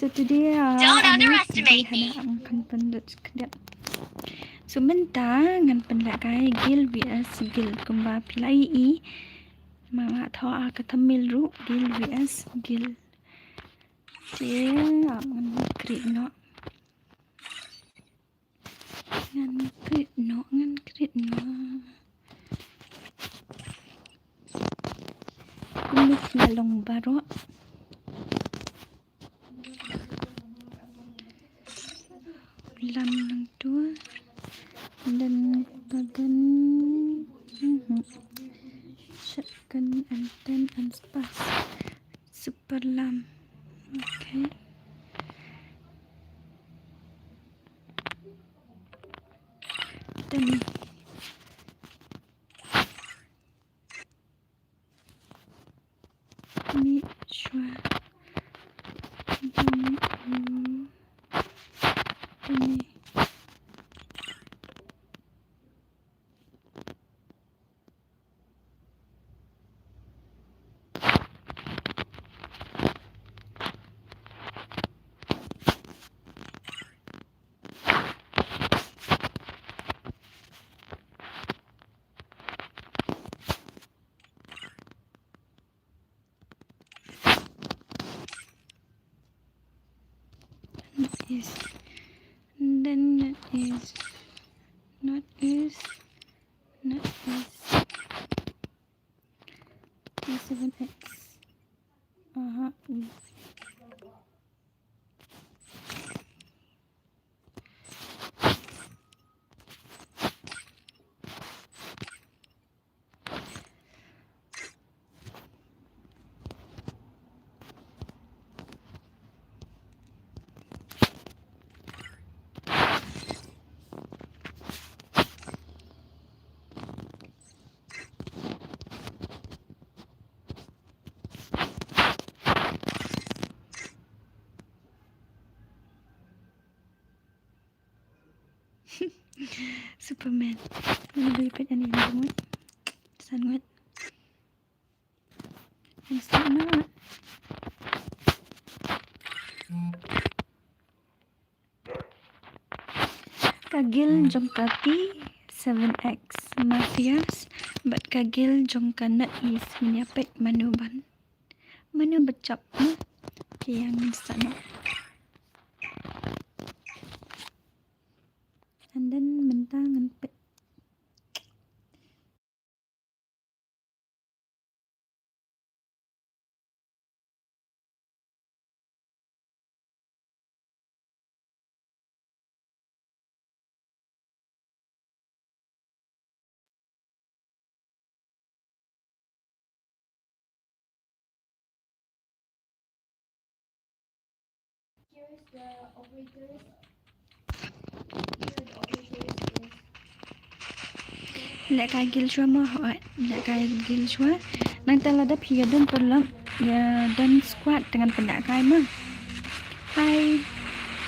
So today today hana akan pendat kedap. So menta ngan pendat kai gil vs gil kemba pilai I mama tho a katamil ru gil vs gil. Dia ngan krit no. Ngan krit no. Kumit lalong baro. Lam ng dua dan bagan shotgun and ten and spas super lam. Okay, then make sure ini is then is not is T7X. Superman. Mana boleh pet ani banget. Sangat. Sangat. Kagil jong kaki 7X Mafias but kagil jong kana is menyapet manuban. Manu becap na kaya ng sana. And then mentangan pet. Here's the operators. Lek kagil shwa mo hoat. Lek kagil shwa. Nang talada pia dan perlam ya dan squad dengan pendak kai mah. Hi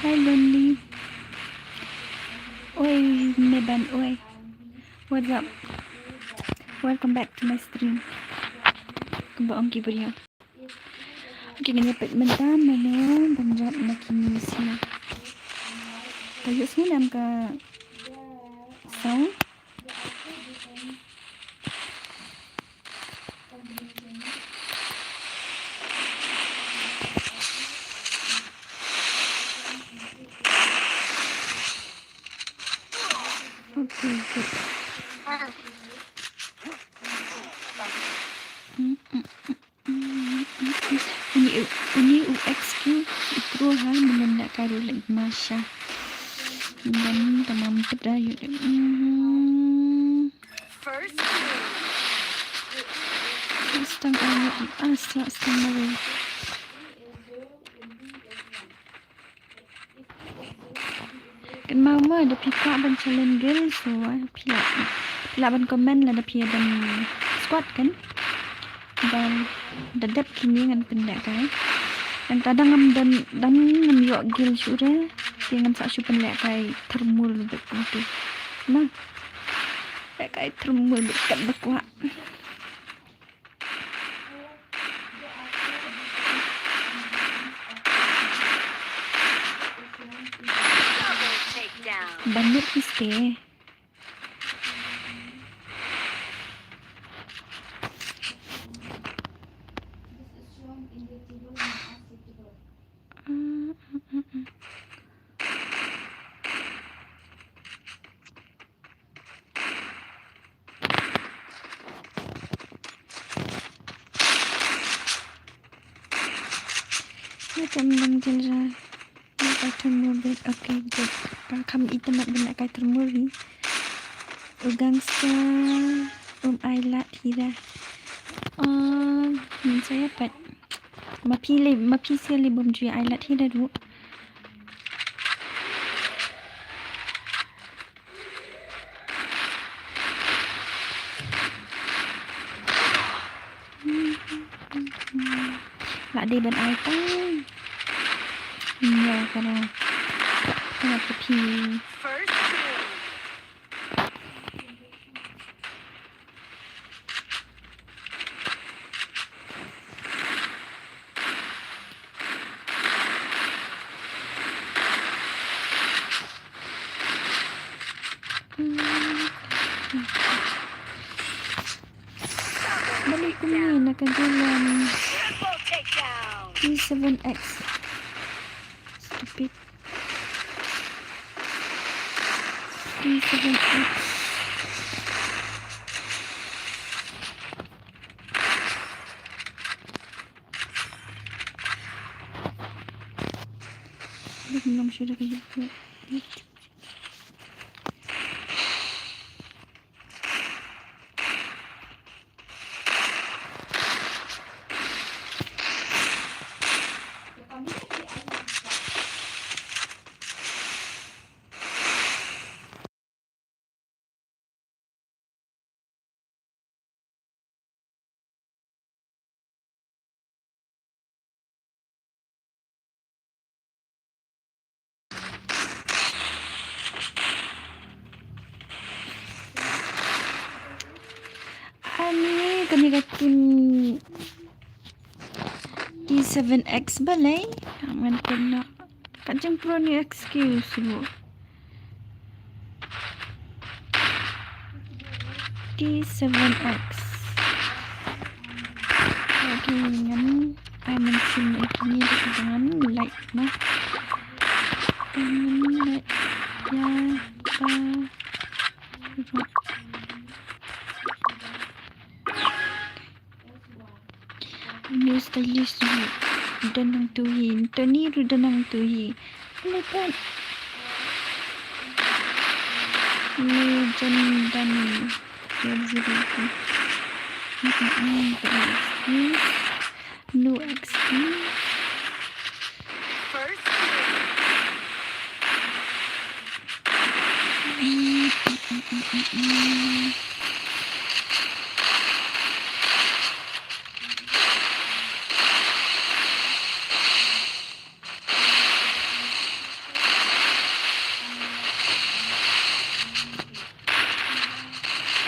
lonely. Oi meban oi. What's up? Welcome back to my stream. Kembali ongki beriak. Okay, ngepet mentam mana banjat nakini sila. Tayo sini nam ka sound. Okay, good. Ini UXQ itu hal mengendak karo lagi Masya dan tamam pada yuk. Stang ayat asla stang mawe. Kan mau ada pika ban challenge girl so pila ban komen lah ada pia ban squad kan dan dadap kini ngan pendak kan dan kadang dan ngam yok gil sure dengan sak supen lek kai termul betul nah lek kai termul dekat bekwa Banyak stay. This is shown in the table when asked it to go. Macam lang chal raha hai. Nak turn more bit. Okay, good. Kam internet bana kai turn more bhi. Gangsta Ayla Tira. Saya dapat mapi sekali bumju Ayla Tira dulu. Lạ đi bên ai tăng nhiều cái nào là thì balik ko na nakadulan T7X stupid T7X belum sudah kayak ani kanigatin T7X balay aman ko na kajang pro ni excuse mo T7X okay ngan ay mention ini dengan like na like ya new stylish dan nang tuhin tani ru dan nang tuhi lepas legend dan no XP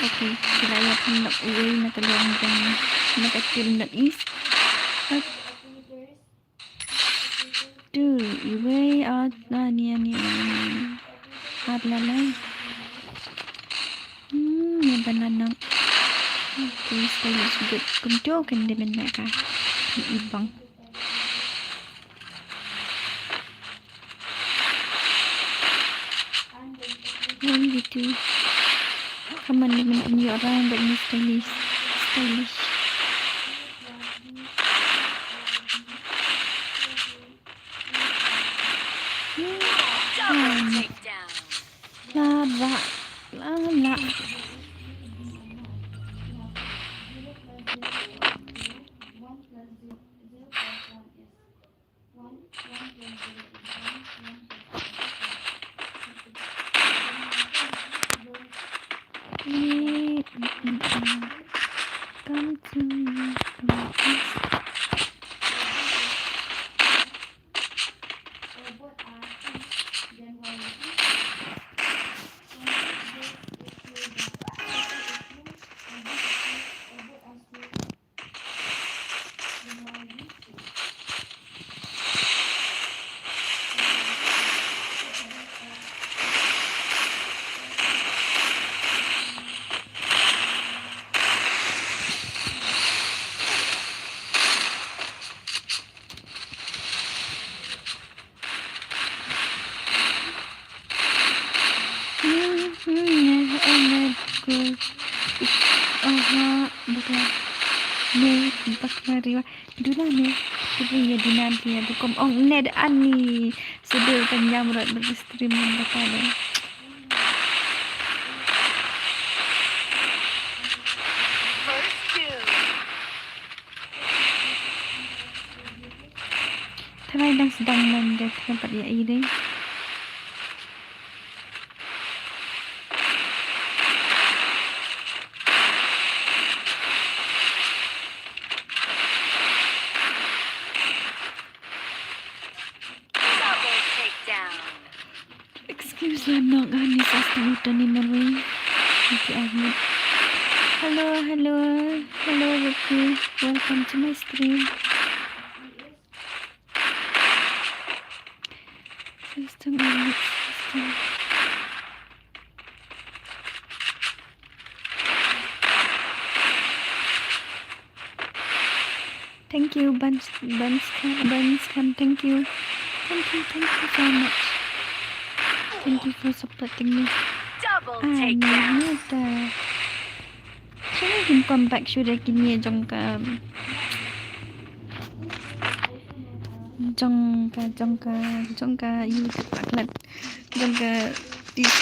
okay, kaya kung na-uwi na talagang nakatim na is at tu iwe at niya at lalay yung bananang okay, stylish good kung jokin din na ka ibang 1v2 kaman naman punya orang yang buat stylish lala come to me Aha, betul. Ni bakmari dulu ni. Kita ya dinanti ya bukom ong ned ani sedul penyamrat berstream yang bakal. Thay đang sedang mendek tempat dia ini. Excuse lah nak ni sasta hutan ni Norway. Nanti Ahmad. Hello, Ricky. Welcome to my stream. System. Thank you, Buns, thank you so much. Thank you for supporting me. Nita. Saya ingin comeback sudah kini jongka YouTube aklat jongka T7.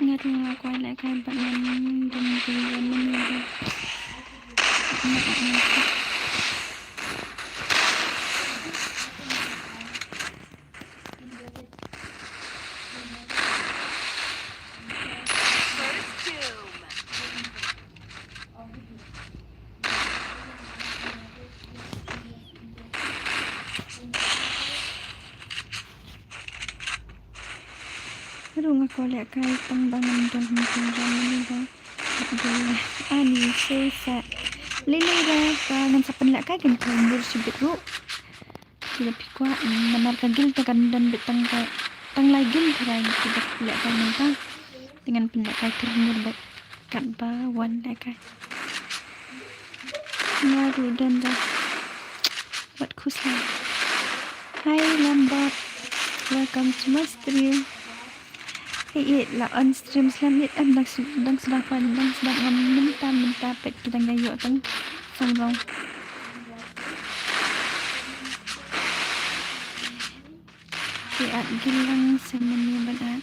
Ingat yang aku like kan bạn dan juga menunggu. Aduh aku lihat kai pembangunan dan pembangunan ini dah. Ani sesa. Lili dah kan sapan lihat kai kan kumur sibuk ru. Tidak pikwa menarkan gil tekan dan betang kai tang lagi terai tidak lihat kai nanta dengan pindah kai kumur bet kat bawan dah kai. Ngaru dan dah. Buat kuslah. Hai lambat. Welcome to my stream. Lah on stream selamat dan sedang minta pet kita ngayo tang sangrong. At gilang semeni banat.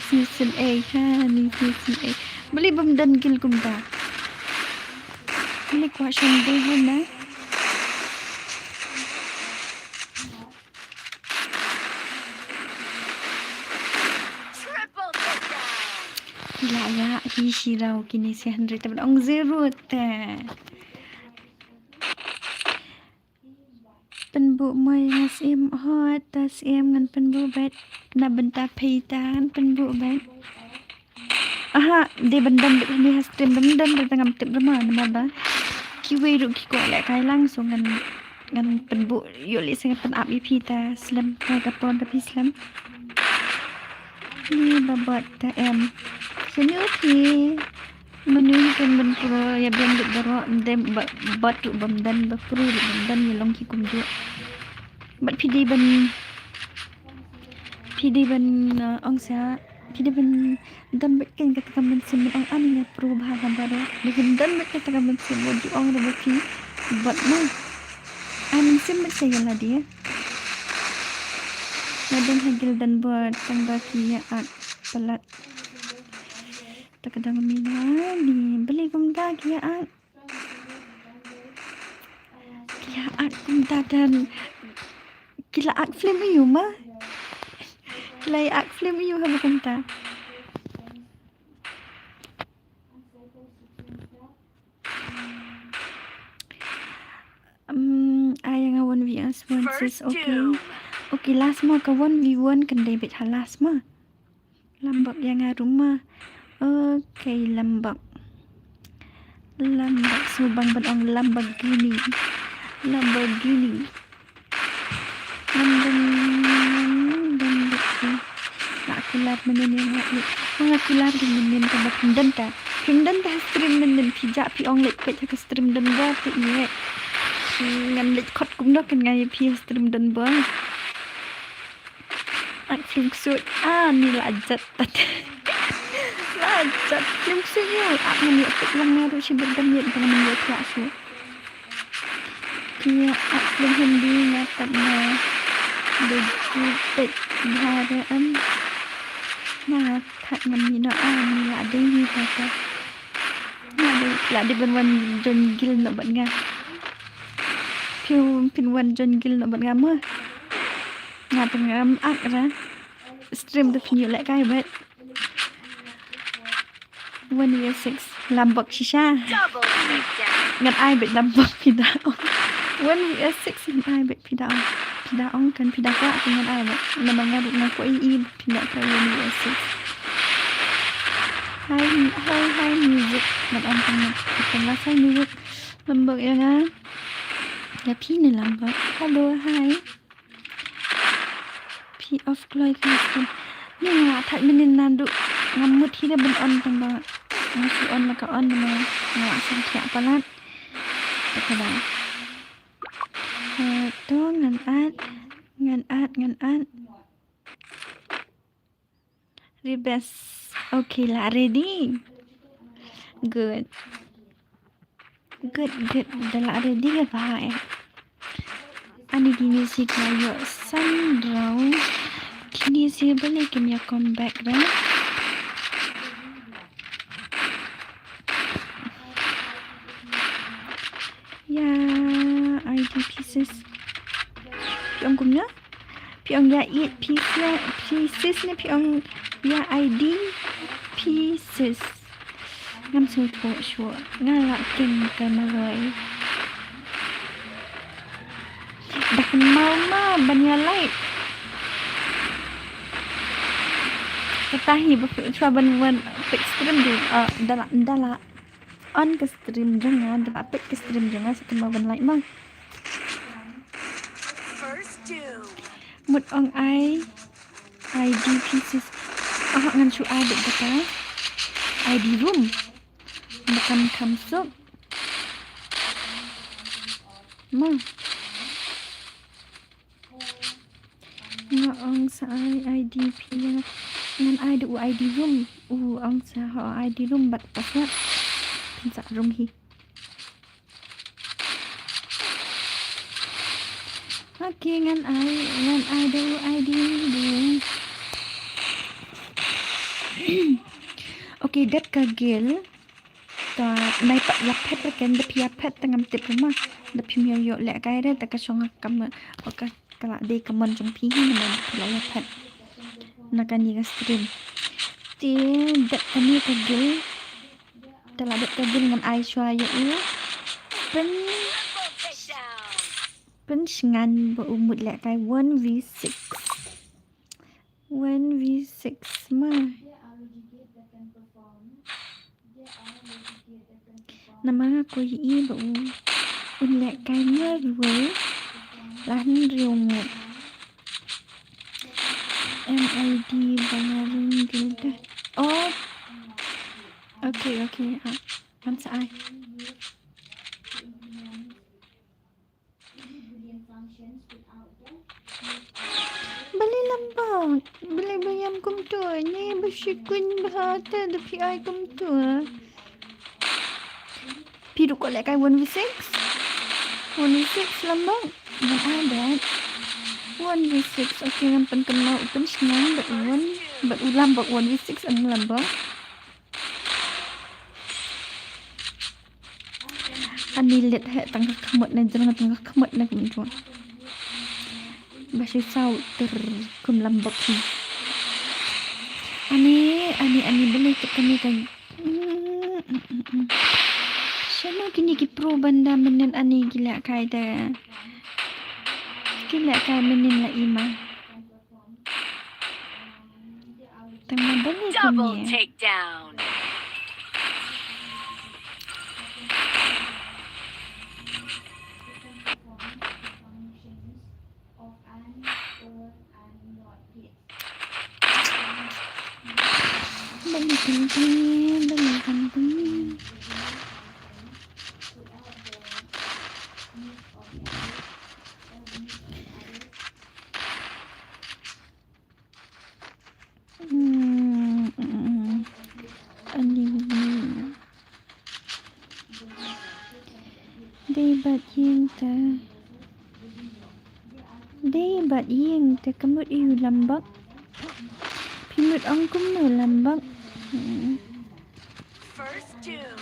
Season 8 ha ni season 8. Beli bemdan gil kumda. Beli kuat syambu hana. Ya, hisirau kini si Henry tapi ong zero ta. Penbu mai ngas em hot tas em ngan penbu bet na benta peitan penbu bet. Aha, dia bendan bet ni hastem bendan bet ngam tip rumah nama ba. Kiwe ru ki ko lek kai langsung ngan penbu yo li sing pen up ip ta slam ka kapon tapi slam. Ni babat ta em. Sini okey. Menunjukkan benpura ya biang dek daro dem batu bamdan bapuru bamdan ya long ki kumju. Bat pidi ban ongsa pidi ban dan bet kan kata kamen sim ong ani ya pro bahaga baro. Dengan dan bet kata kamen sim boju ong rebeki bat ma. Ani sim bet saya lah dia. Nadang hagil dan buat tangbaki ya at pelat. Terkadang mina ni beli kumda kiaat kumda dan kilaat film you mah kilaat film you haba kumda ayang awan vs versus okay last mah kawan v1 kendai bet halas mah lambak yang rumah. Okay, lambak. Lambat subang benong Lamborghini. Nak kular menin mga kular din menin ka pindan ta stream menin pijak pi ong lek pet ka stream dan ba ti ye ngan lek khot kum no kan ngai pi stream dan ba ak film suit ni lajat tat lajat film suit yo ak ni pet lang na ru si berdam ye kan men ye kelas yo kia ak film hindi ngatat na de pet bharaan nah thật mình nó là đi như thế ta là đi bên bên John Gill nó bận nga phiêu phiên bên John Gill nó bận nga mơ nhà từng ác ra stream được nhiều lại cái vậy 1v6 làm bậc shisha ngặt ai bị làm bậc phi đao 1v6 ngặt ai bị phi đao kan pindah ke dengan ayah nama ngaduk nak pindah ke universitas. Hai music nak antang pengasan music lembek ya kan ya pi ni lembek hello hai pi of glory kan ni ngah that menin nanduk ngamut hi ben on tang ba ngasi on la ka on na ngah sang kya palat kata to ngan ad ribes okay lah ready good dah lah ready ke bahaya ani gini sih kayo sandrau kini sih boleh kami comeback dah ya ID pieces piong kumnya piong ya eat pieces ni piong ya ID pieces ngam su tho shua ngala king kamaroi dak mama banyalai ketahi chua ban stream di dala on ke stream jangan dapat ke stream jangan sekema ban like mang một ông ID pieces ngan chu ai được kata ID room makan kamsuk mang ông sa ID pieces ngan ai được ID room ông sa họ ID room bat pasat pinsa room hi okay ngan ai do ID du okay dat kagel ta nai pa lapet kan de pia pet tangam tip ma de pimia yo le kai de ta ka song kam oka kala de kamon jong pi hi na la lapet na kan ni stream ti dat kami kagel ta la dat kagel ngan ai shwa yo pen sengan berumut lek kai 1v6 mah nama aku i bu un lek kai mưa ruồi lan riung MID bangarin gilda oh okay kan sai beli lambat beli bayam komputer ni bersyukun berhata the PI komputer pidu kau lek kai 1v6 lambat nak ada 1v6 okay yang penkenal upen senang bet ulam bet 1v6 ang lambat ani lihat he tangga kemut na jangan tangga kemut na kumjuan basi sau kum lambak ni ani beli kami kan siapa kini ki pro banda menen ani gila kai menen la ima tangga beli Double kami takedown. Debat yang terkemut iu lambak. Pimut angkum no lambak. First doom.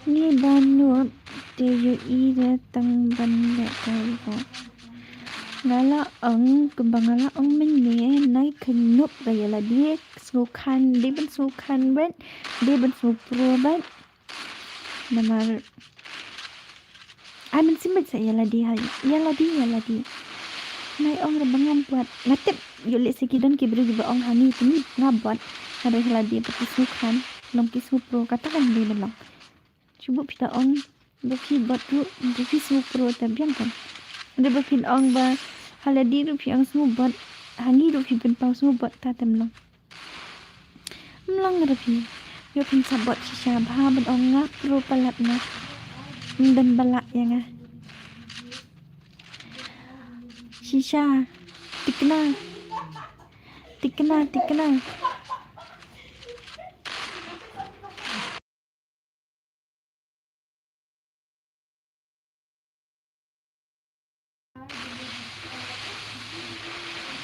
Ni banut teyo ida tang ban le kai ko. Ngala ang kebangala ang menye nai kenup gaya la dia sukan dia ben sukan bet dia ben supro bet namar amin simet saya la dia ya la dia nai ong re bangam buat ngatep yo le sekidan ki beri ba ong hani tini ngabot ada la dia peti sukan long ki supro katakan dia belang cuba pita ong befi batu befi supro tabiang kan dia berpin ong ba haladi ru pi ang subat hangi ru pi ben pau subat ta temlang mlang ru pi yo pin sabot shisha bha ben ong ngak ru palat na dan balak yang shisha tikna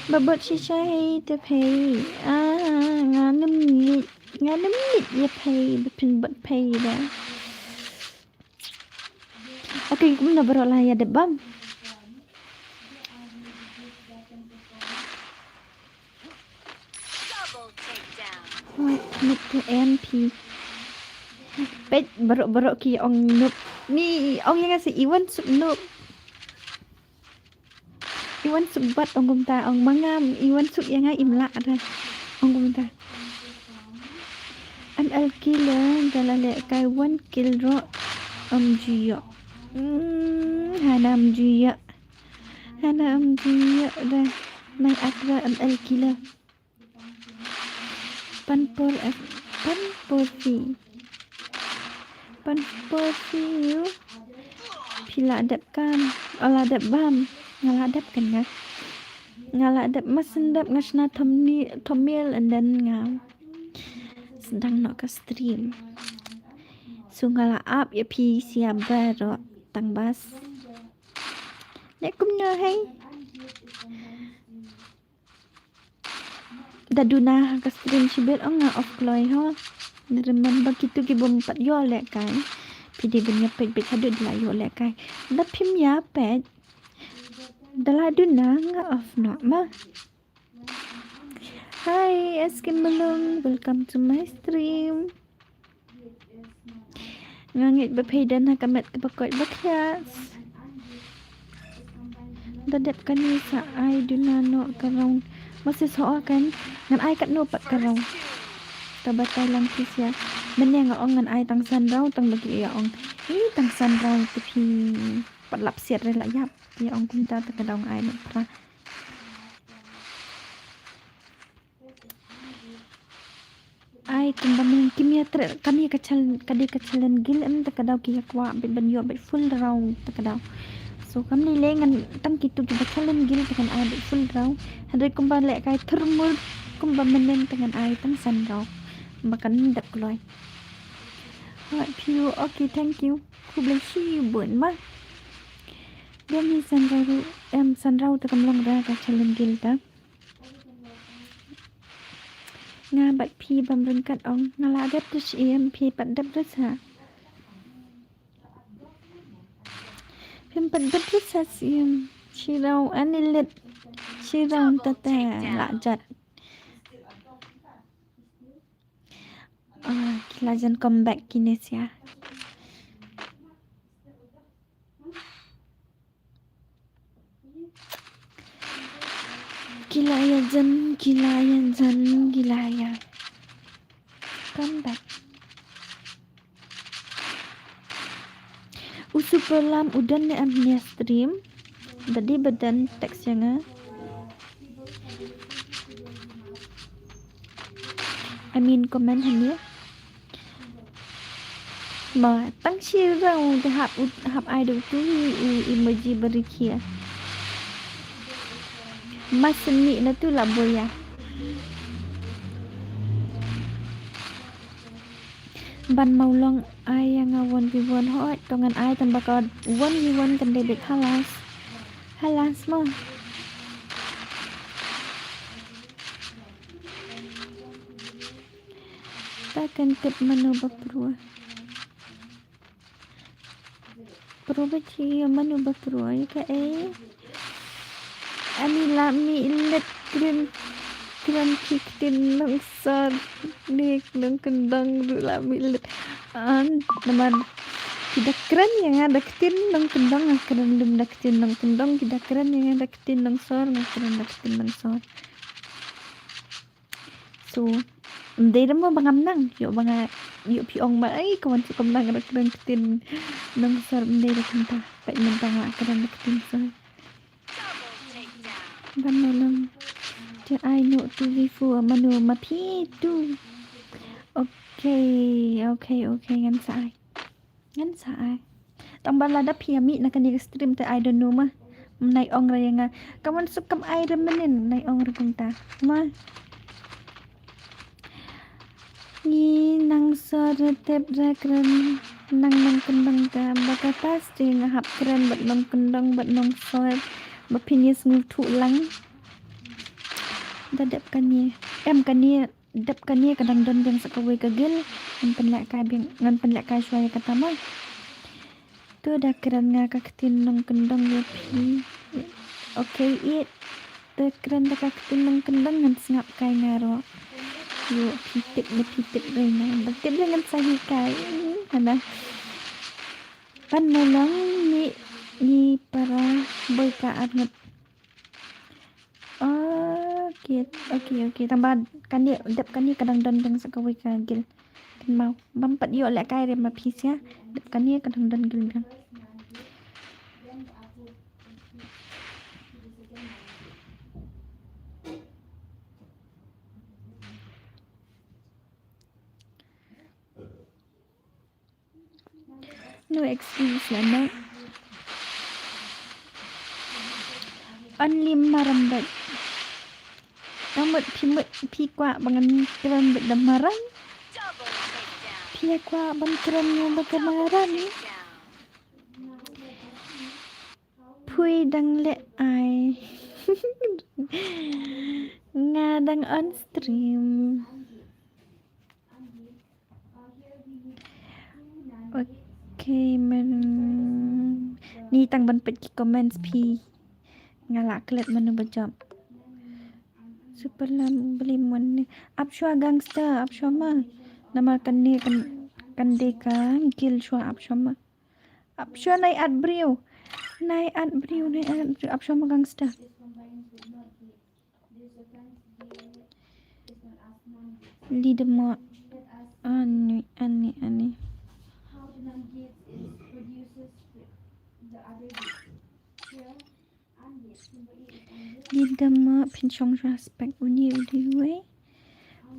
babot shisha hei te pei nganem nit ya pei bepin bot pei da okay kum na baro la ya de bam Double takedown. what need to MP bet baro ki ong nup ni ong yang si Iwan sup nup Iwan subat ong kumta ong mangam Iwan sup yang imla ada ong kumta an al killer galale kai 1 kill ro jiya hanam jiya dah nai akra an al killer panpor fi pila adapkan olah adap bam ngala adap kan ngala adap masendap ngasna thomil and then ngam sedang nak ke stream sungala up ya pi siap baro tang bas nek kum na hai daduna ke stream sibet ong off kloy ho nereman begitu ki bom pat yo lek kai pidi benya pet hadu la yo lek kai da pim ya pet dala duna nga off no ma. Hi Eskim Belum, welcome to my stream. Ngangit berpedan hakamat kepakot bakias. Dadap kani sa ay duna no karong masih soal kan ngan ay kat no pat karong tabatay lang kisya meneng ong ngan ay tang san raw tang bagi ya ong tang san raw tepi patlap siat re la yap ya ong kunta ta kadang ay no pra ai kembang kimia ter kami kecalan gil em ta kadang ki kwa bet ban yo bet full raw ta kadang so kami lengan tang kitu ki kecalan gil tekan ay bet full raw hadai kumbang lek kai thermul kumbang menen dengan ay tang san raw makan dak loy what you okay thank you ku bless you bun ma dia ni san raw ta kamlang ra ka challenge gil ta nga bat pi bam run kat ong ngala dap tu em pi pat dap rat sa pim pat dap rat sa sim shiraw anilet shiraw tata la jat kilajan comeback kinesia Gilayan comeback usup pelam udan ne amnia stream Jadi badan teksnya I mean comment hanya mà tăng chia ra thì hạp ai được chú emoji beri kia mas seni na tu lah boya ban mau long ai yang awan viwan hot tongan ai tambah kau one viwan kan debit halas mah takkan tip menu berperuah Probaci manu berperuah ya ka ani la mi ilet kren kitin langsar dik nang kendang la mi ilet an naman tidak keren yang ada ketin nang kendang keren lum dak ketin nang kendang tidak keren yang ada ketin nang sor nang keren dak ketin nang sor so Hindi naman bangam nang yo piong ma ay kawan si kam nang keren ketin nang sor hindi na kanta pa mentang keren dak ketin sor Double takedown. ban langจะไอโนตูวีฟัวมโนมาพี่ดูโอเคงั้นสายต้องบันลาดพิยามินะกันยังสตรีมแต่ไอดอนโนมาในองค์อะไรยังไงกัมันสุกกับไอเรมเนนในองค์ระกันตามานี่นางสอดเต็บรักรันนางkendang ka baka pasti ngahap keren bat nang kendang bat nang soy bapinis ngutu lang dadap kania dap kania kadang don yang sakawai kagil ngan penlek kai shwaya katama tu ada keren nga kaketin nang kendang ya pi okay it tu keren da kaketin nang kendang ngan sengap kai ngaro yo pitip rena baktip dengan sahi kai ana pan nolong ni para boy ka arngot Okay. Tambah kan dia dap kan ni kadang don dang sakawai kagil. Kan mau bampat yo lek kai rem pis ya. Dap kan ni kadang don gil dang. No excuse lah nak. Only marambat. Rambut pi kwa bangan keren berdamaran Double takedown. pi kwa bang kerennya berdamaran pui dang le ai ngadang on stream okay man ni tang ban pet ki comments pi ngalak kelet manu bejam Superlam beli mon up shwa gangster up shwa ma nama kan ni kan deka gil shwa up shwa ma up shwa nai at brio up shwa ma gangster leader mo ani How the non-gates is produces the other gates. Here, ungates. Number 8 is ungates. leader mo pinchong shwa spek uni we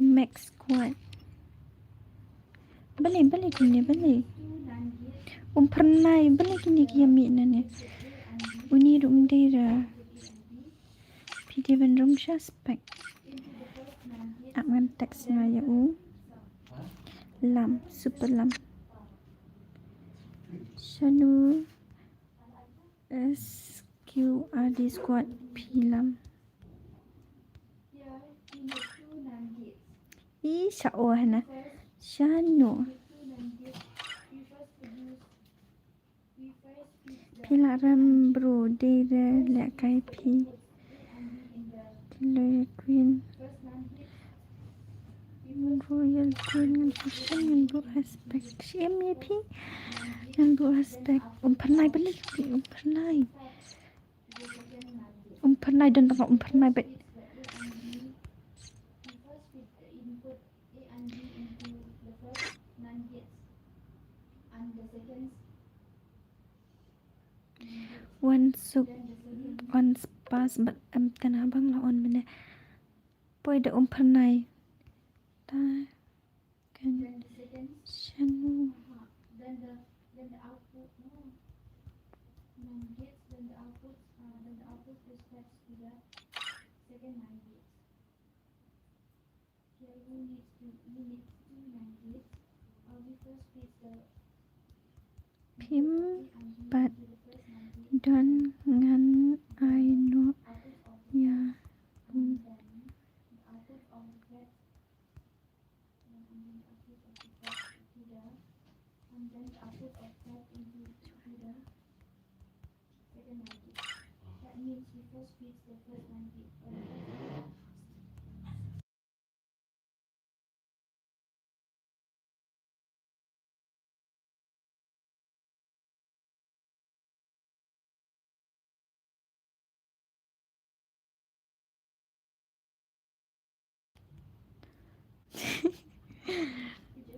max squad balik kini balik pernah balik kini kiami nane uni rum dera pidi ben rum shwa spek aman teks ngaya lam super lam Shanu SQRD squad pilam Here, in the two non-gates. Shao hana Shanu Two non-gates. We first feed the pilaram bro dera lekai pi Killer Queen first non-gate. Royal Queen ngan susah ngan bu aspek CMP ngan bu aspek pernah balik pernah dan tak pernah bet We first feed the input A and B into the first non-gates. And the second, one suk on spas but tan abang la on mene poi de pernai ta kan Then the second, chanu then the output, no, NAND gates, then the output dispatched to the second NAND gate. Here we need two NAND gates. We first feed the พิมพ์ and B บัด to the first NAND gate. ดันงั้นไอโน Output of ยา and then the output of the flat and then the output of the flat to the and then the output of flat into to the second NAND gate. That means we first feed the first NAND gate.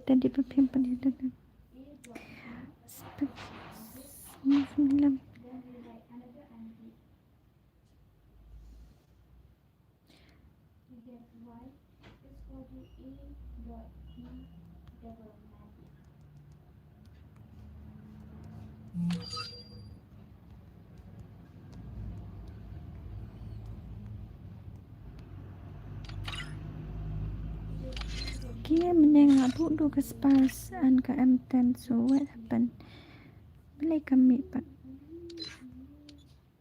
tadi berpimpin pada A drop 9 then we write another NAND gate. We get y is equal to A dot B double NAND gate. Kia menengah budu ke spas and ke M10, so what happened? Boleh kami pat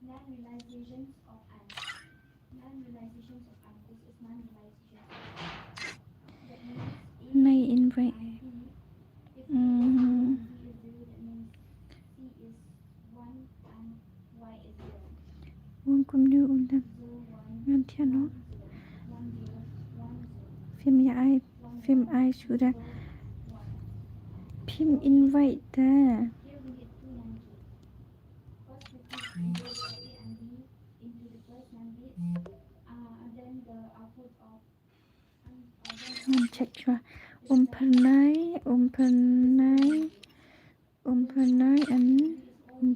Non-realizations of AND. Non-realizations of AND. This is non-realization. That means A nay invite. and B. If A is 0 and B is 0, that means C is 1 and Y is 0. Wong kum du undang 0, 1, ngan tiano 1, 0, 1, 0, film ya ai film ai sudah 1. pim invite ta Here we need two NAND gates. First we put input of A and B into the first NAND gate. And then the output of ngan check chua pernai and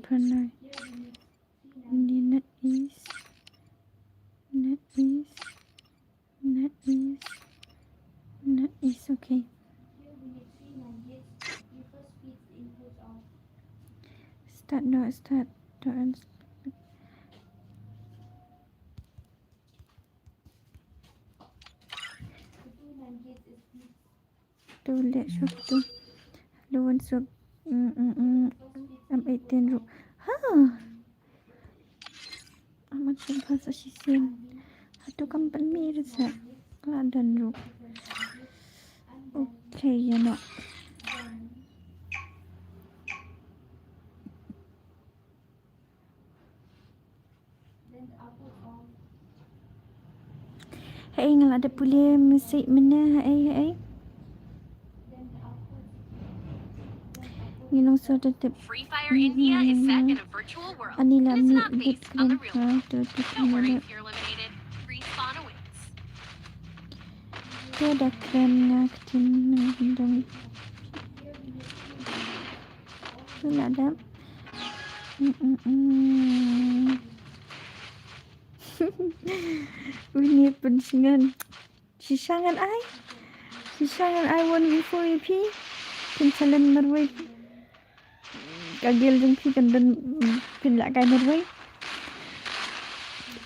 pernai ini net is okay. here we need three NAND gates. We first feed the input of Start and the two NAND gates is feed. tu let shop tu lawan shop M18 ru ha amat bahasa sisin satu company rasa dan ru okay ya nak Then the output of hey ngala ada boleh musik mana hey then the output you know so the tip Free Fire India is set in a virtual world. anila and it's mi not bit based on the kren real world. ha tu Don't worry tu if you're eliminated. Respawn awaits. tu dah keren ngah kecil dong tu lah dah ini pensingan sisangan ai won before EP pensalan marwai kagil jeng pi kan dan pinla kai marwai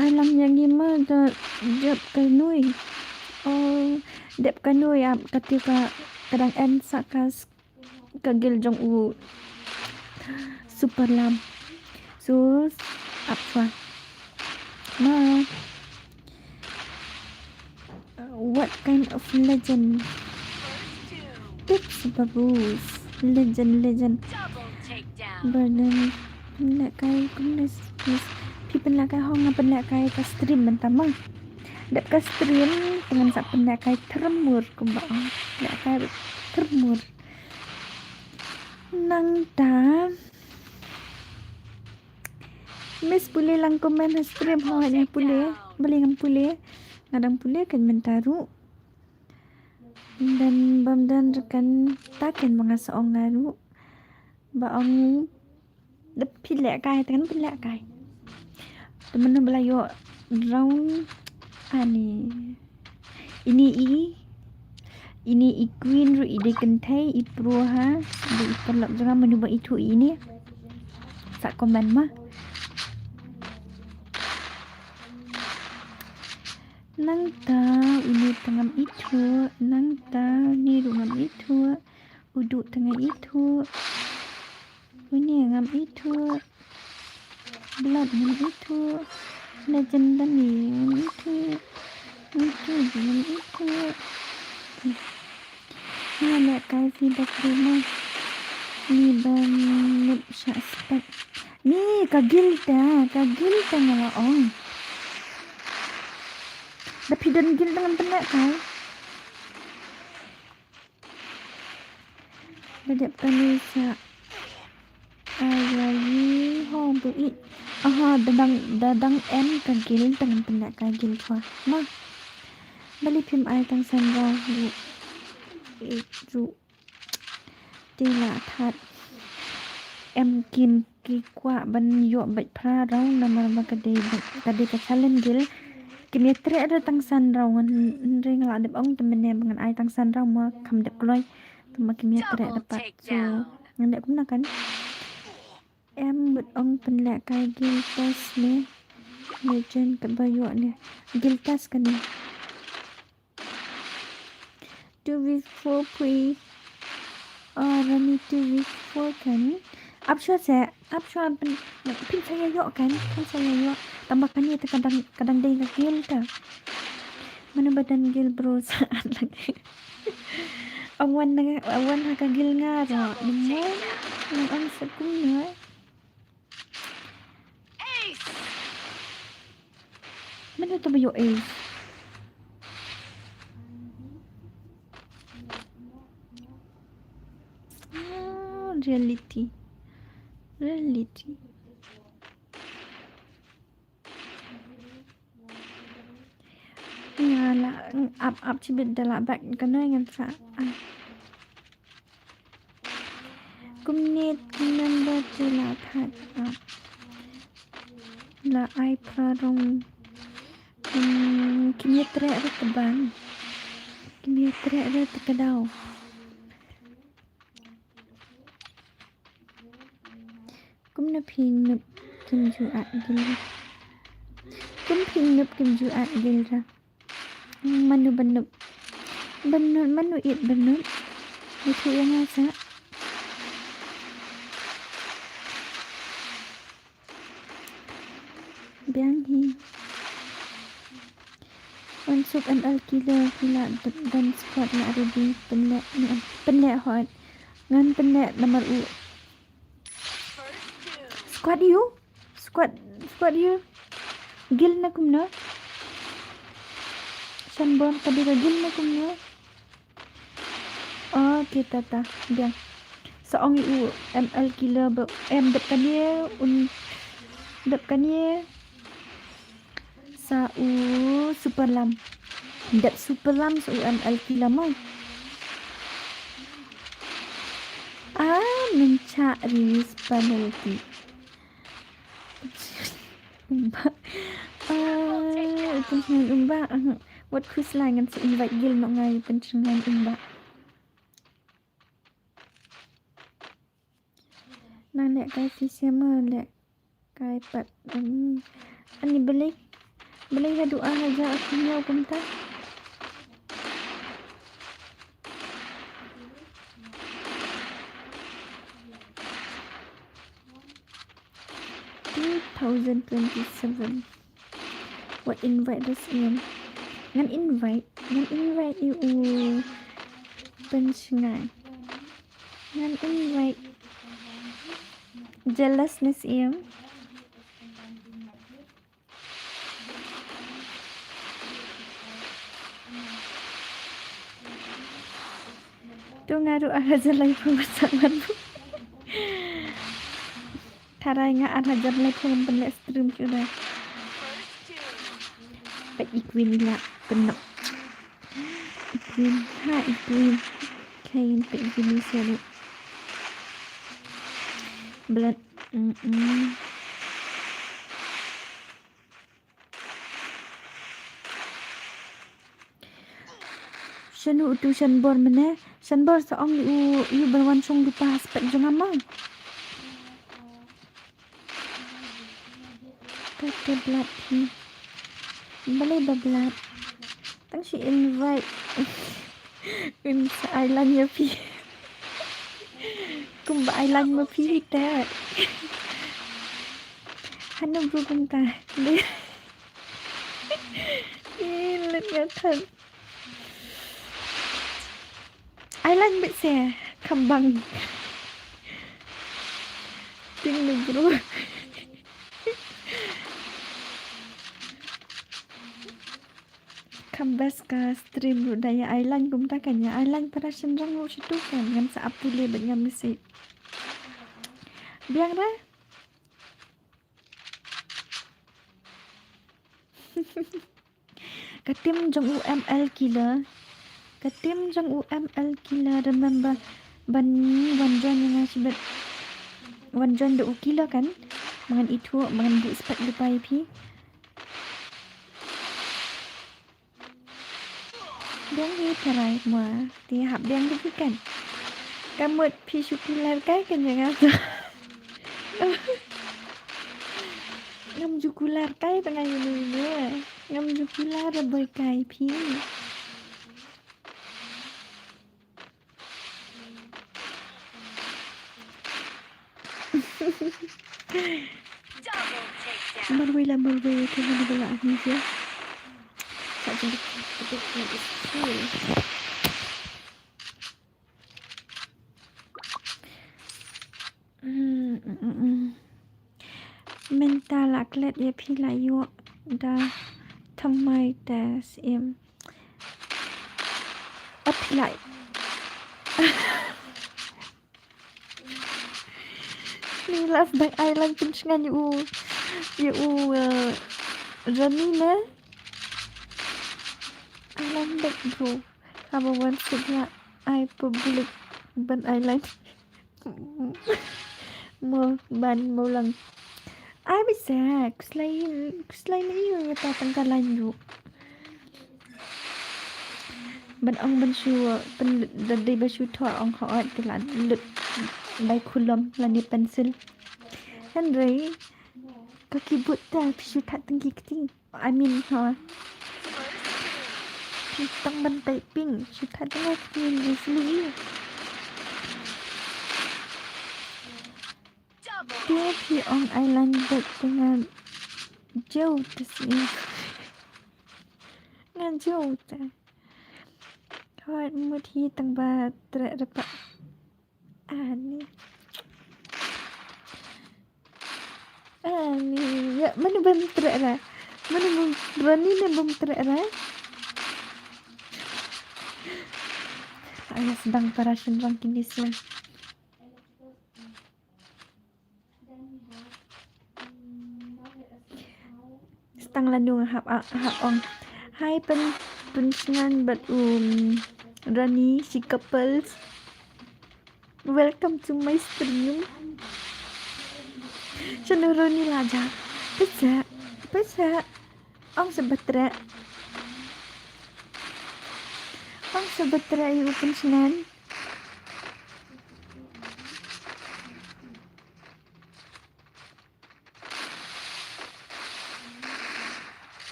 alam yang gima da jap kanui oh dep kanui ap ketika kadang en sakas kagil jong u super lam so apa what kind of legend First two. tips bagus legend Double takedown. burden penlek kai kunis pi penlek kai hong penlek kai ka stream mentama dek ka stream dengan sak penlek kai termur kumbang penlek kai termur nang ta Miss boleh lang komen stream hanya boleh ngam boleh ngadang boleh kan mentaru dan bamdan rekan taken mga saong ngaru baong de pilek kai tan pilek kai temen belayo round ani ini i queen ru ide kentai i pro ha di perlap jangan menubah itu ini sak komen mah nang ta ini tengam itu nang ta ni ngam itu uduk tengah itu ini ngam itu blood ngam itu legend dan ni ngam itu ngam itu nah lihat kai feedback rumah ni ban nup suspect ni kagil ta ngalaong tapi dan gil dengan penak kau bedap kanisa ayayi hong bui aha dadang em kagil dengan penak kagil kwa mah bali phim ai tang san rau ru tila that em kim ki kwa ban yo bai phra rau nama kade ka challenge gil kini tre ada tang san rau ngan ring la dep ong temen dengan ai tang san rau ma kham dep kloi tama kini tre Double dapat so takedown. ngan dep kumna kan em bet ong pen lek kai gil tas ni legend ke bayo ni gil tas kan ni 2v4 pre rani 2v4 kan up shot pen pin saya yo kan tambahkan ni kadang day ka gil ta mana badan gil bro saat lagi awan ka gil nga ro nimo nang ang sakum na Ace. mana to bayo reality ngala up chibit dala back kana ngan sa kumnet number dala that la ai prarong kimietre ra teban kimietre ra tekadau kumna phing nup kim ju at gil phing nup kim ju at gil ra manu benup manu it benup itu yang asa biang hi unsub ML killer dan squad la ready penlek hot ngan penlek nomor u First two. squad you gil na kumna sanbon tadi ka gil na kumna kita ta biang seong u ML killer em dep kanie sa u super lam sa u ML killer mai mencari penalti umba what quiz langan si invite gil no ngai pencengan umba nang lek kai siapa lek kai pat ani beli doa aja aku nyau kumta 2027 what invite this in ngan invite you pencengan ngan invite jealousness im tu ngaruh ada jalan pemasangan Taray nga an hajar lai phone penlek stream sudah First two. Pak Iquin nila kena Iquin kain Pak Iquin ni seru blood Sanu tu shanbor mana? Shanbor seong you berwan song lupa aspek jangan mau. Kata belat ni. Boleh berbelat. Tang si invite. Sa island ya pi. Kumba island ma pi ta. Hana bro bentar. Let nga thật. Island bị xe kambang. Ting lu bro. Kambas ka stream lu daya island kum ta kanya island para senrang lu situ kan ngam sa apule bet ngam misi. Biang ra. Katim jong UML killer. Katim jong UML killer remember ban wanjon yang sibet wanjon do killer kan mangan itu mangan bu spek lupa ip biang ni terai mua ti hap biang tu kan kamut pi syukular kai kan yang tu ngam jukular kai tengah ini ngam jukular boy kai pi Double takedown. Marway ke mana bola ni je. Tak jadi betul betul. Mental atlet ya pi la yo da ทำไมแต่เสียมอัพไลท์ ni last bank island pencengan you Rani na island bank bro have one sigla I public ban island mo ban mo lang ai bisa selain ni yung tatangkalan yuk ban ong ban sure ban dadai ba sure thor ong hoat telan lut bai kulam lani pencil Henry kaki but ta pisu tak tinggi keting I mean ha tang ban tai ping su tak tengah keting di sini dia pi ong island back dengan jauh di sini ngan jauh ta hoat muthi tang ba tre dapat ni ya mana bam terak lah mana bam berani ni bam terak lah ayah sedang para senrang kini siang setang landung hap ong hai pensengan but Rani si couples welcome to my stream cenderung ni laja bisa ong sebetra ibu pensengan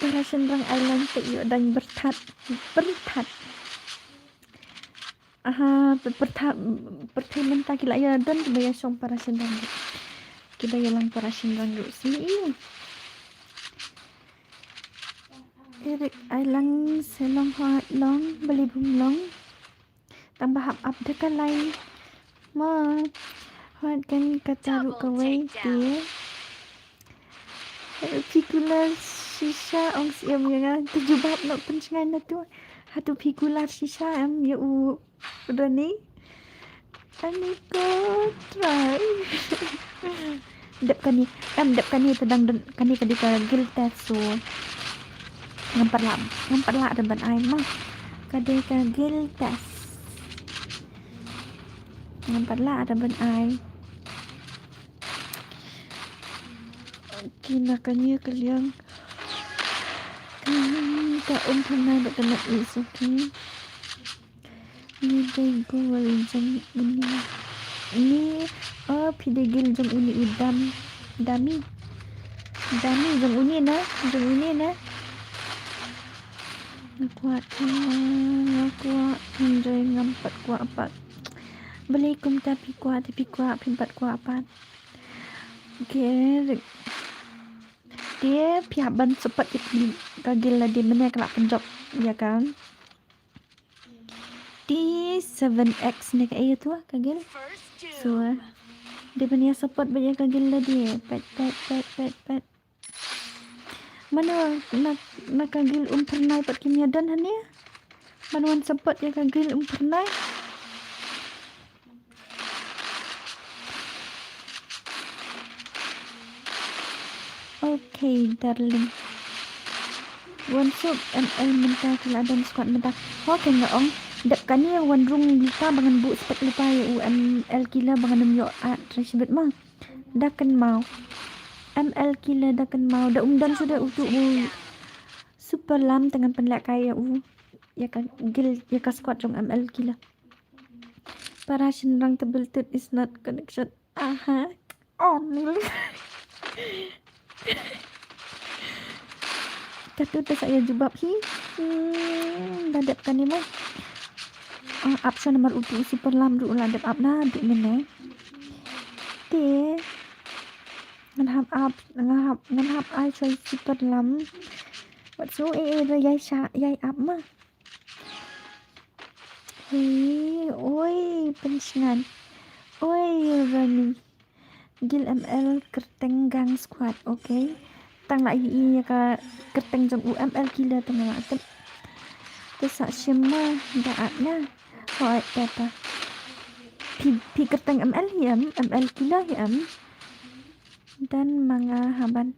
para senrang island tayo dan bertat pertainan kila ya dan kibaya song para senrang kibaya lang para senrang sini Eric Island selong hoa long beli bumlong tambah up dekat lain ma hoa kan kataru kawai dia pikular sisa ong siam yang terjebak nak pencengan tu hatu pikular sisa am ya udah ni ani ko try dap kani tedang kani kadika gil so ngampat lah depan ai mah kadika gil tes ngampat lah depan ai kinakannya kalian Ka hôm nay bạn cần is okay. Ni day gol jang uni. Ni pidegil jang uni udam. Dami jang uni na. Kuat enjoy ngampat kuat apa. Balikum tapi kuat pimpat kuat apa. Okay. Dia pihak ban cepat itu kagil lah dia mana kelak penjok ya kan. Di 7x ni kayak itu kagil. First two. So dia punya support banyak kagil lah dia. Pet. Mana nak kagil pernah pat kimia dan hanya. Mana wan support ya kagil pernah. Okay, darling. One sub ML mentah keladan squad mentah. Kan enggak ong. Dap kan yang one room lupa bangan bu spek lupa ya ML kila bangan yo trashbet mah. Dah kan mau. ML kila dah kan mau. Dah umdan sudah untuk super lam dengan penlak kaya ya kan gil ya ka squad jong ML kila. Para senrang tebel tut is not connection. Aha. On. Kata tu saya jubab dadap kan ni mah option nomor utu super lam ru la dap up na du mene te ngan hap ai choi super lam wat so ra yai up mah oi pensingan oi rani gil ML kerteng gang squad okay tang lại ya ka kerteng jong UML kila tang la tem tu sa shimma da na hoi tata pi kerteng ML kila hiam dan mga haban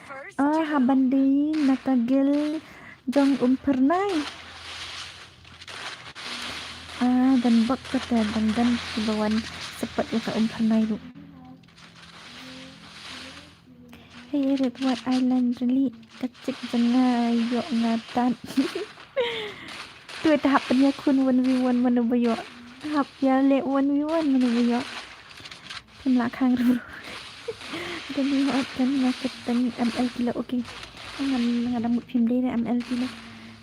First haban di nakagil jong pernai dan bak kata dan bawan sepat ya ka pernai lu. Hey, Red White Island really kecik jengah yok ngatan. Tu tahap punya kun 1v1 mana bayok. Tahap ya le 1v1 mana bayok. Penlakang dulu. Dan lihat kan market dan ML kilo okey. Ngan ada mood film dia ML kilo.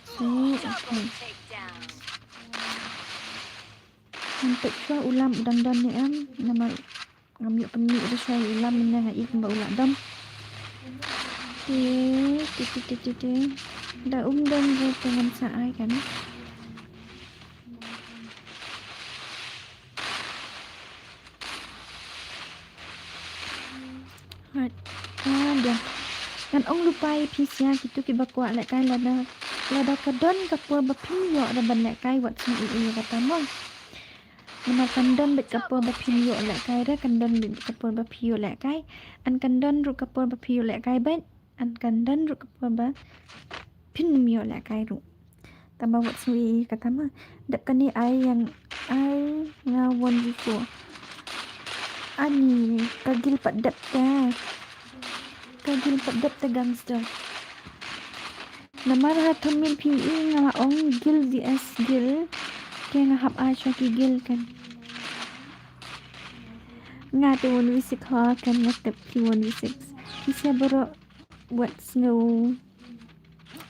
So, double takedown. untuk sua ulam dan ni nama ngambil penik dia sua ulam dengan ikan ulam dam. Dah dan dia dengan saai kan. Dia kan ong lupai pisnya gitu kiba kuat lek kai lada kadon kapur bapinyo ada ban lek kai wat sini ini kata mo. Mana kandon bet kapur bapinyo lek kai ra kandon bet kapur bapinyo lek kai an kandon ru kapur bapinyo lek kai bet an kandon ru kapur ba pinyo lek kai ru. Tambah wat sini kata mo. Dak kan ni ai yang ai ngawon before. Ani kagil padap ta. Kagil padap ta gangster. Namar hatamil PE nga ong gil DS gil kaya nga hap asya ki gil kan. Nga te 1v6 ha kan nga tep ki 1v6. Kisya baro what's no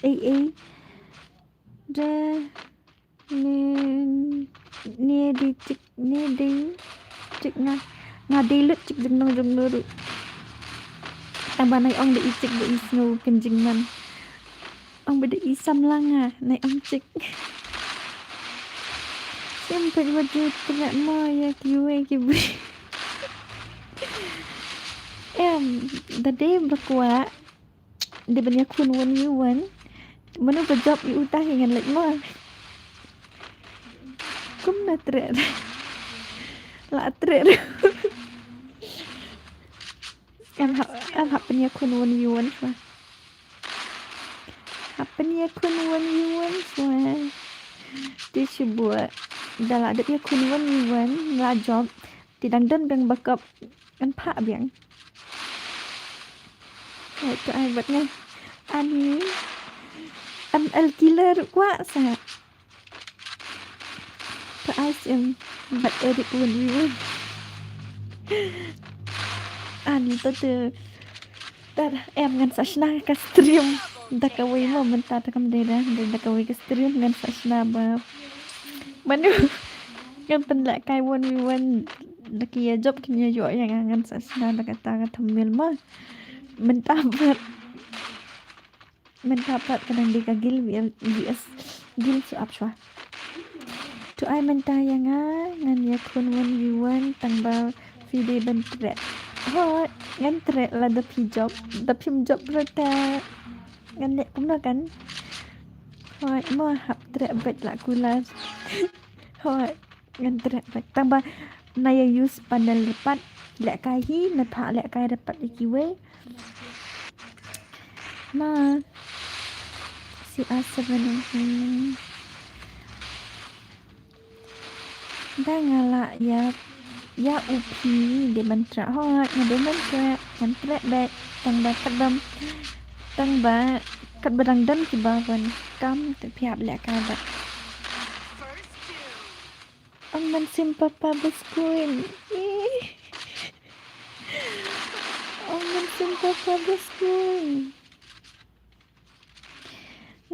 AA da ne di cik nga dilut cik jeng nuru. Tambah nai ong de icik de isno kenjing man. Ong beda isam langa nai ong cik. Simpat baju tidak mau ya kiwe kibu. Tadi berkuat dia banyak kun 1v1 mana berjob di utah dengan lek mo. Kum na tret. La tret. Em học punya kun 1v1 semua. Apa ni kun 1v1 semua. Dia cuba dah lah ada dia kun 1v1 lah job tidang dan bang backup kan pak bang. Itu ai buat ni. Ani ML killer quá sao ai xem bật edit luôn anh từ em ngan sashna ka stream da kawai mo menta ta kam dera da kawai ka stream ngan sashna ba manu kan penla kai 1v1 da kia job kinya yo yang ngan sashna da kata ka thamil ma mentapat kadang di kagil vs gil su apshwa tu ai menta yang ngan ya kun 1v1 tangba video bentre ho ngan tre la da phim job rata ngan lek cũng đó kan hoi mo hap tre bet la kula hoi ngan tre bet tangba na ya use panel dapat lek kai hi na pha lek kai dapat ikiwe ma si A7 da ngala ya upi de mantra hoi ngade mantra ngan tre bet tangba kadam tangba kat badang dan ki bawan kam te phiap lek kai bat First two. ang man sim papa beskuin ang man sim papa beskuin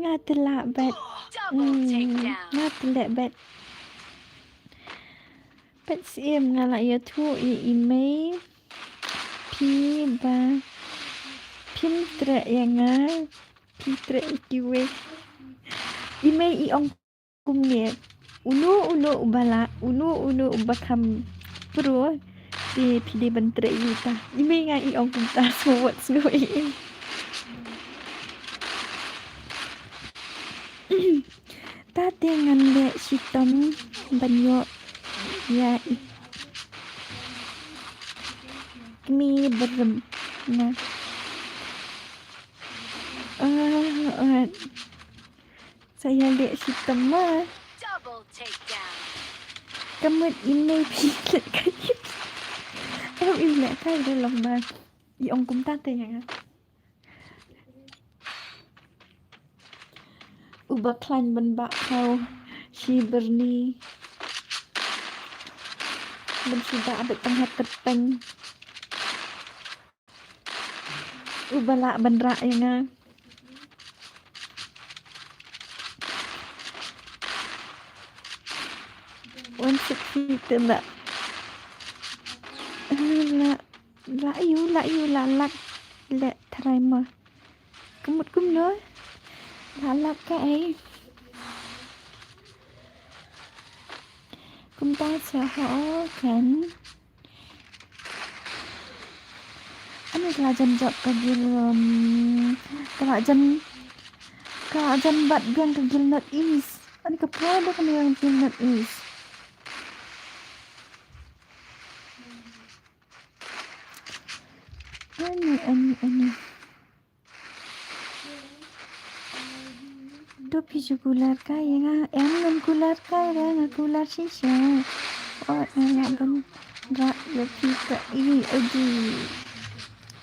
nga tela bet Double takedown. nga tela bet bet sim nga la ya thu email pi ba phim tre yang nga pi tre ikiwe email I ong kumnget unu ubala unu ubakam pro di pide bentre yuta ime nga I ong kumta so what's going ta dengan le sitam banyo ya mi berem na saya lihat sitam mah Double takedown. Kamut email pilet kayo. Em im lẽ kayo đây lòng mà ông cũng ta tay hả? Uba klan ban bak kau si Bernie. Ben sudah ada tengah tepeng. Uba lak ban rak yang nga. One sixty tenda. La thay mà. Kumut kum nữa. La cái. Kum ta sẽ họ kan. Ano kala jan job kagil kala jan bat biang kagil not is. Ano ka product kan yang kagil not is. Ani. Do piju kular kaya nga. Em kular kaya nga kular sisa. Oh, nga ban ra pita adi.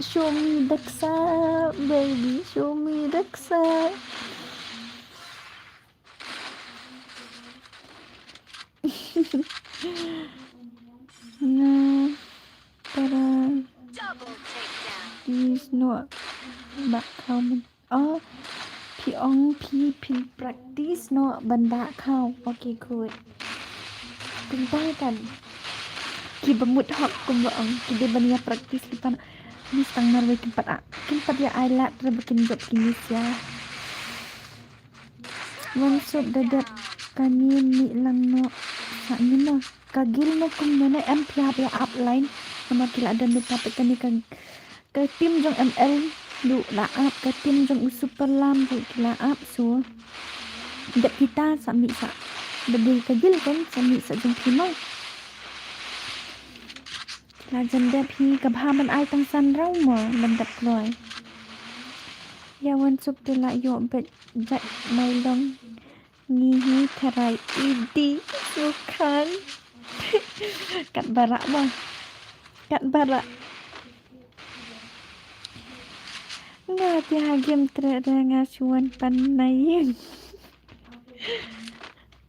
Show me daksa, baby. Show me daksa. Nah, para Double takedown. is not back comment. Oh, pi practice no banda kau. Okay, good. Pinta kan. Ki bemut hak kumbaang. Ki de bania practice lipan. Ni stang marwe kimpat ya ailat re bikin job kinis ya. One shot dadat kani ni lang no. Sa ni no. Kagil no kumnana em pihak ya upline. Nama kila dan lupa kani ke tim jong ML lu laap ke tim jong super lam lu laap so dak kita sami sa bedi kagil kan sami sa jong kimau la janda phi ka bha man ai tang san rau mo man dak loi ya wan sup tu la yo bet jat mai long ngi hi tharai idi sukan kat barak mo kat barak Nga tiha game tra ngasuan panayin.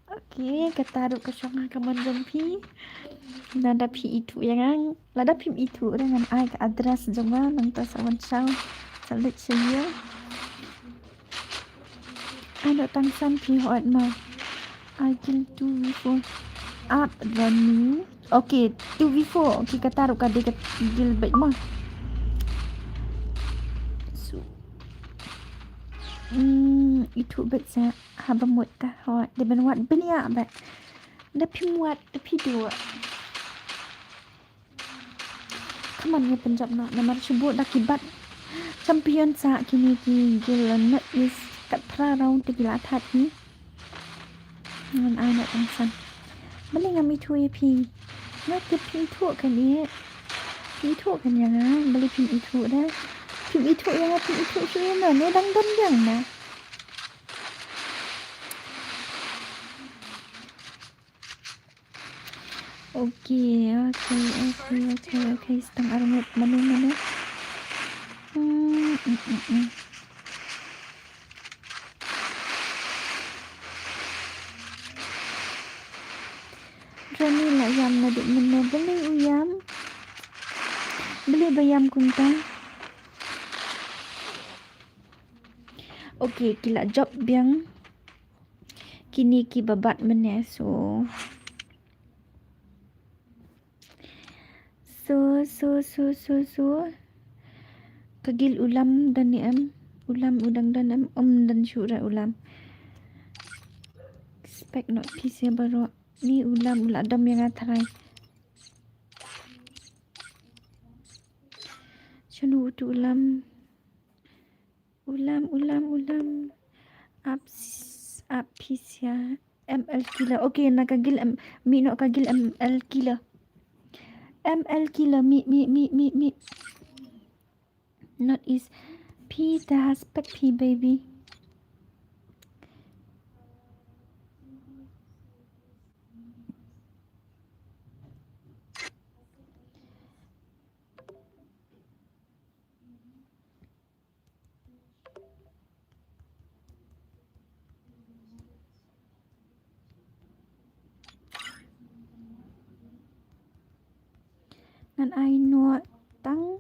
Okey, kataruh ke syong kaman gempi. Lada pi itu yang lada pim itu dengan ai ke adres jema nang ta sawan sau. Salit saya. Ada tangsan pi hot ma. I kill 2v4. Up running. Okey, 2v4. Okey, kataruh ka dia gil baik mah. So. Itu bet sa habamut ta hot. Dia ben wat benia bet. Dah pim wat, dah pi dua. Kaman ya penjab nak namar sebut dah kibat champion sa kini ki gilan is kat pra round 3 atat ni dengan ai nak tangsan balik ngami tu pi nak ke pi tu kan ni pi tu kan yang balik pi itu dah pi itu yang pi itu sini ni dang dan yang na okey setengah armut mana Rani lah yam na dik mana beli uyam beli bayam kunta okey kila job biang kini ki babat mana so kagil ulam dan ni ulam udang dan dan syura ulam spek not piece baru ni ulam adam yang atarai chanu tu ulam apis ya ml kilo okey nak kagil mi nak kagil ml kilo mi not is p the aspect p baby nan ai nuo tang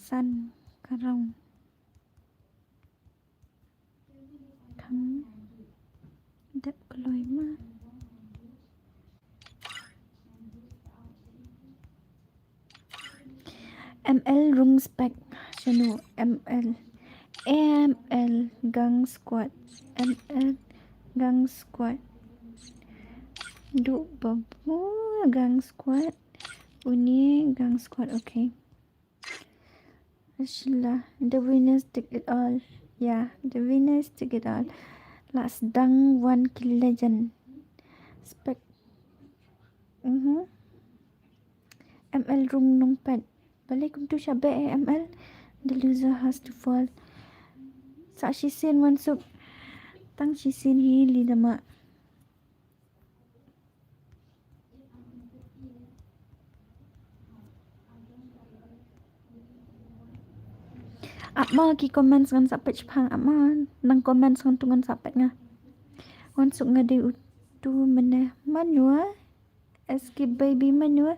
san karong thắm đẹp lối mà ml rung spec chanu ml gang squad ml gang squad du babu gang squad uni gang squad okay Ashla, the winners take it all. Yeah, the winners take it all. Last dang 1 kill legend. Spec. ML room numpad. Balik tu syabe ML. The loser has to fall. Sa she seen one soup. Tang she seen hili dama. Apa ki komen dengan sampai Jepang apa nang komen dengan tungan sampai nga wan suk ngade utu mana manua SK baby manua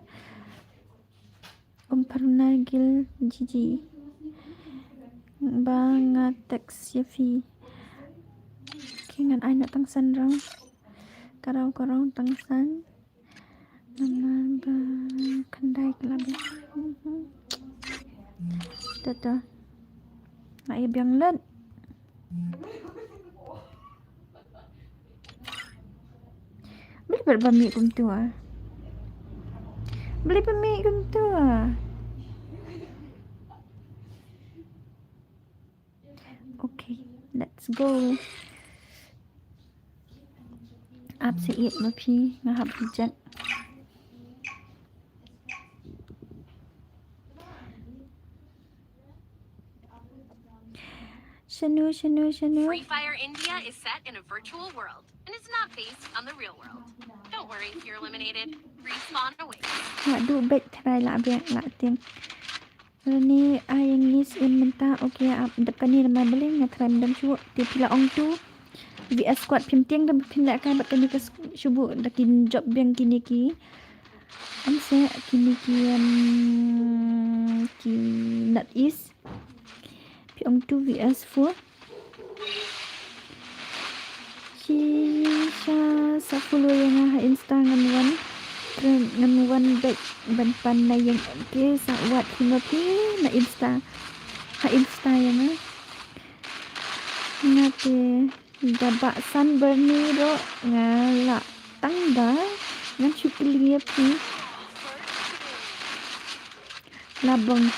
pernah gil jiji banget teks yafi kingan ai nak tangsan rong karau tangsan nama kendai kelabi tata nak ia biang len beli berbami kum tu beli bami kum tu okay let's go ap se iet ma phi ngahap hujan Shanu. Free Fire India is set in a virtual world and it's not based on the real world. Don't worry if you're eliminated. Respawn awaits. Nak du bet try lah biar nak tim. Ni yang ngis mentah okey depan ni nama boleh ngatram dan cuak dia pila ong tu VS squad phim tieng dan pindahkan bat kini ke subuh dakin job yang kini ki se kini ki ki not is pi ong tu VS 4 ki sha sa follow yang insta ngan wan back ban pandai yang ke sa wat hinopi na insta yang ngate daba sunburn ni ro ngala tangga ngan chukli pi labong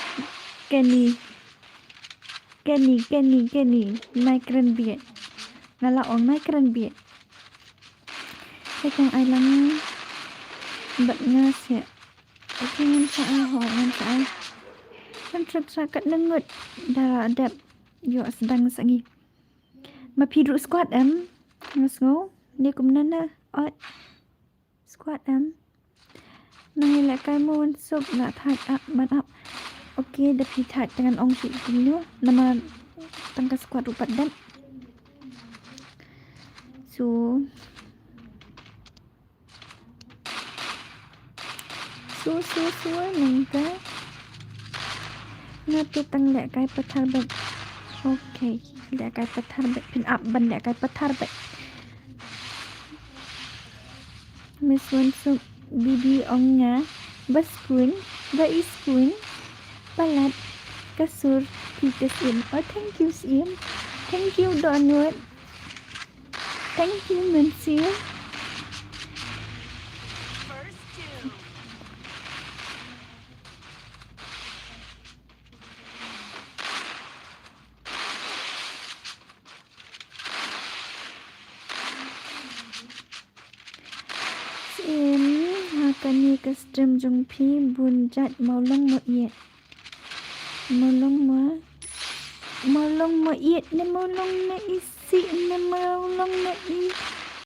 Kenny migrant biet ngala on migrant biet kang ai lang bat ngas ya okey ngan sa kan sakat nengut dara adap yo sedang sangi mapidu squad ngasngo ni kumnana ot squad nang la kai mo sup na thak man up okey da pi thak dengan ong si kinu nama tangka squad upat dan so nangka ngate tang lek kai pathar bet okey lek kai pathar bet pin up ban lek kai pathar bet Miss Wansuk bibi ongnya baskun baiskun palat kasur kita sim thank you sim thank you Donwood thank you Mansir First two. sim hakani custom jungpi bunjat maulong mo iet ne maulong na isi ne maulong na i